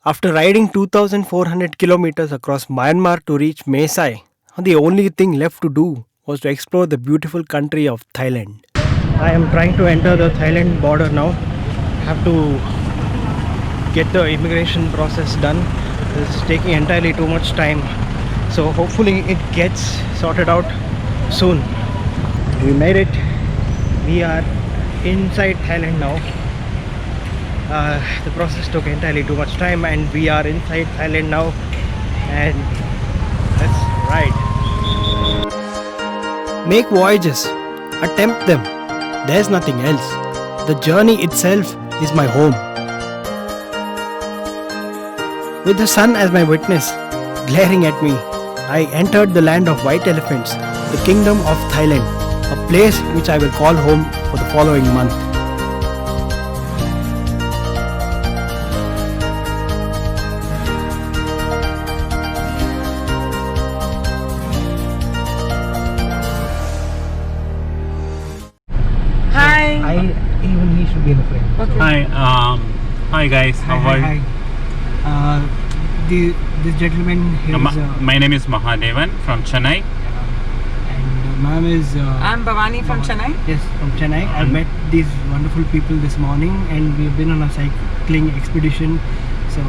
After riding 2,400 kilometers across Myanmar to reach Mesai, the only thing left to do was to explore the beautiful country of Thailand. I am trying to enter the Thailand border now. Have to get the immigration process done. This is taking entirely too much time. So hopefully it gets sorted out soon. We made it. We are inside Thailand now. The process took entirely too much time and we are inside Thailand now, and let's ride. Make voyages, attempt them. There's nothing else. The journey itself is my home. With the sun as my witness, glaring at me, I entered the land of white elephants, the kingdom of Thailand, a place which I will call home for the following month. Even he should be in the frame. Okay. Hi guys, how are you? This gentleman here is... my name is Mahadevan from Chennai. And ma'am is... I'm Bhavani from Chennai. Yes, from Chennai. I met these wonderful people this morning and we've been on a cycling expedition. So,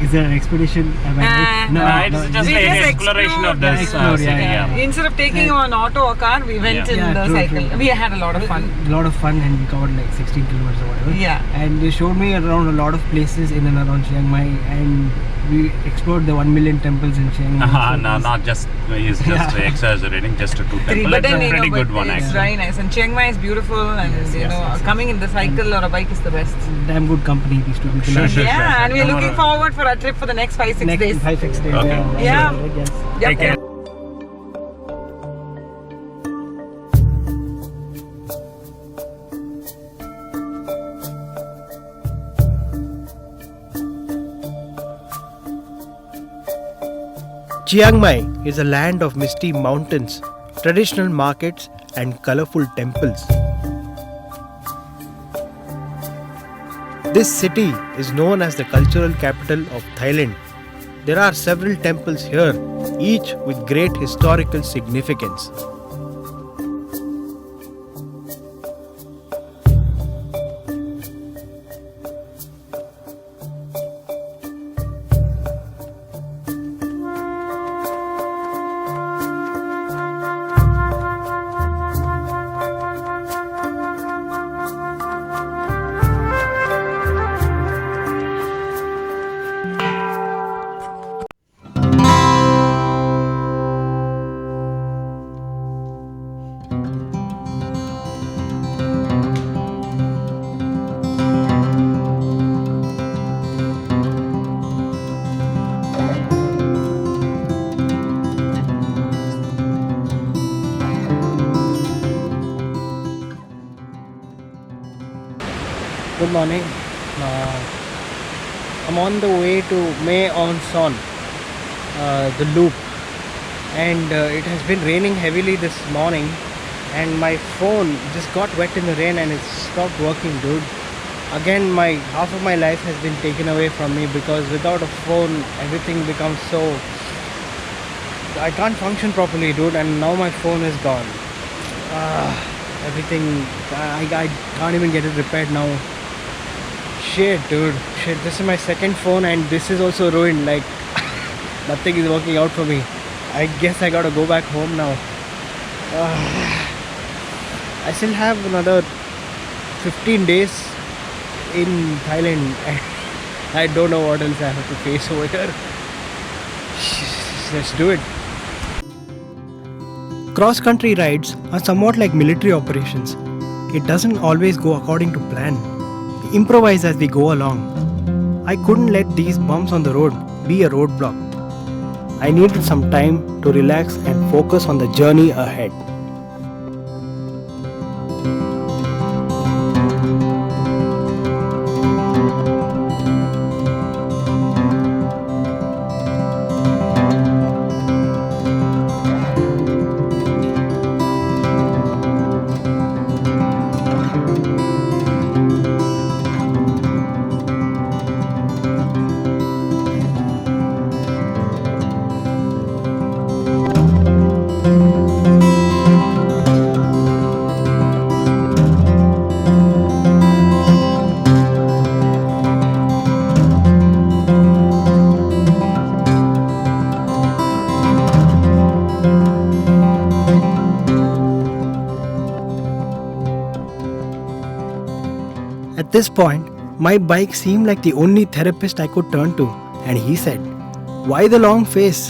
is there an expedition? It's just an exploration of this city. Instead of taking an auto or car, we went in the cycle. We had a lot of fun. A lot of fun, and we covered like 16 kilometers or whatever. Yeah. And they showed me around a lot of places in and around Chiang Mai, and we explored the 1 million temples in Chiang Mai. No, not just, he's just exaggerating, just 2 temples. But It's then, a pretty good one it's actually. very nice. And Chiang Mai is beautiful, and coming in the cycle or a bike is the best. Damn good company, these two people. Sure. Yeah, and we're looking forward for our trip for the next 5-6 days. 5-6 days. Okay. Yeah. Yes. Take care. Chiang Mai is a land of misty mountains, traditional markets, and colorful temples. This city is known as the cultural capital of Thailand. There are several temples here, each with great historical significance. Good morning. I'm on the way to Mae On Son, the loop, and it has been raining heavily this morning, and my phone just got wet in the rain and it stopped working, dude. Again, half of my life has been taken away from me because without a phone, everything becomes so... I can't function properly, dude, and now my phone is gone. Everything, I can't even get it repaired now. Shit, dude. Shit, this is my second phone and this is also ruined. Like, nothing is working out for me. I guess I gotta go back home now. I still have another 15 days in Thailand. I don't know what else I have to face over here. Let's do it. Cross-country rides are somewhat like military operations. It doesn't always go according to plan. We improvise as we go along. I couldn't let these bumps on the road be a roadblock. I needed some time to relax and focus on the journey ahead. this point, my bike seemed like the only therapist I could turn to, and he said, "Why the long face?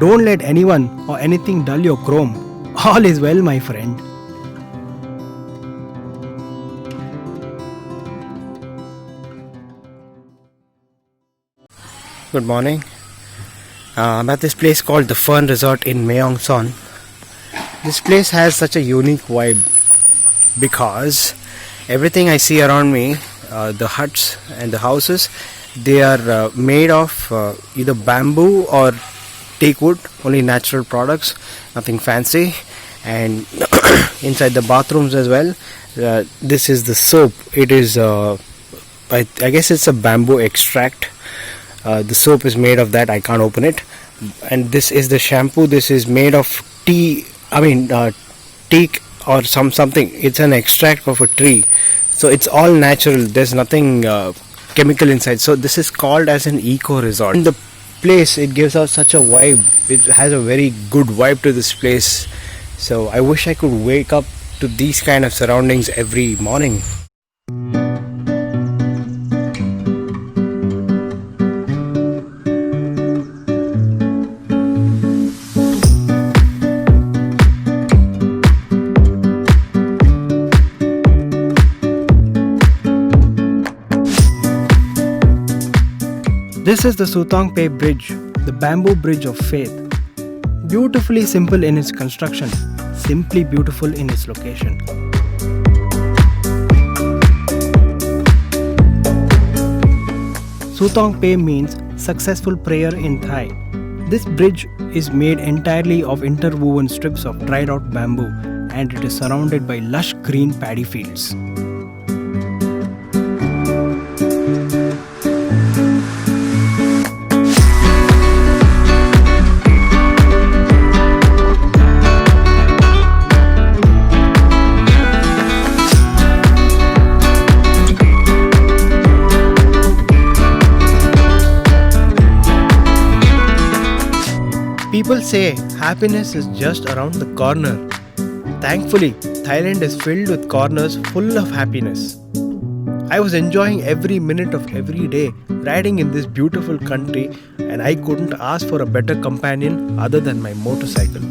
Don't let anyone or anything dull your chrome. All is well, my friend." Good morning. I'm at this place called the Fern Resort in Maeong Son. This place has such a unique vibe because everything I see around me, the huts and the houses, they are made of either bamboo or teak wood, only natural products, nothing fancy. And inside the bathrooms as well, this is the soap. It is, I guess it's a bamboo extract. The soap is made of that. I can't open it. And this is the shampoo. This is made of teak or something. It's an extract of a tree, so it's all natural. There's nothing chemical inside. So this is called as an eco resort. In the place, it gives out such a vibe. It has a very good vibe to this place. So I wish I could wake up to these kind of surroundings every morning. This is the Sutongpe Bridge, the bamboo bridge of faith. Beautifully simple in its construction, simply beautiful in its location. Sutongpe means successful prayer in Thai. This bridge is made entirely of interwoven strips of dried out bamboo, and it is surrounded by lush green paddy fields. People say happiness is just around the corner. Thankfully, Thailand is filled with corners full of happiness. I was enjoying every minute of every day riding in this beautiful country, and I couldn't ask for a better companion other than my motorcycle.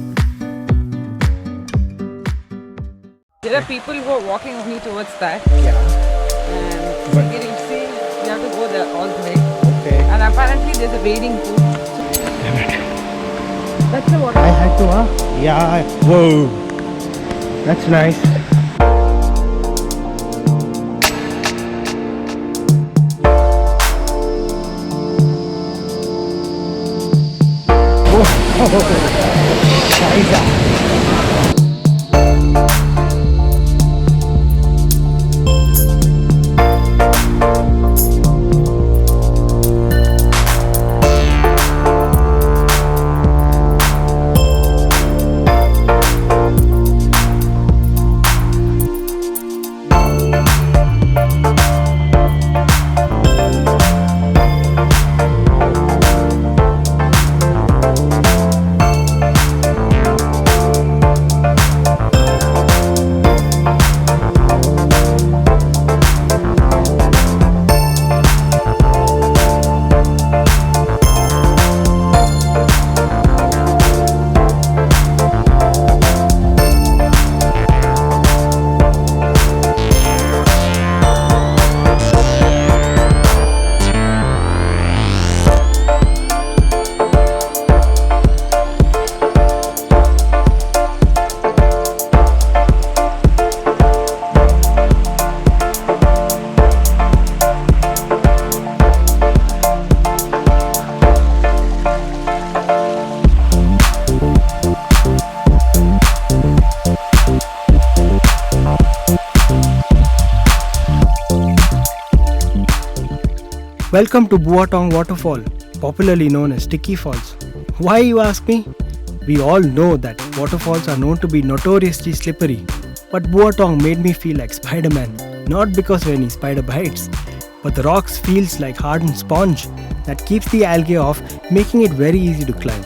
There are people who are walking only towards that. Yeah. And you see, you have to go there all the way. Okay. And apparently there's a wading pool. That's the water. I had to, huh? Yeah. Whoa. That's nice. Welcome to Buatong Waterfall, popularly known as Sticky Falls. Why, you ask me? We all know that waterfalls are known to be notoriously slippery, but Buatong made me feel like Spider-Man, not because of any spider bites, but the rocks feels like hardened sponge that keeps the algae off, making it very easy to climb.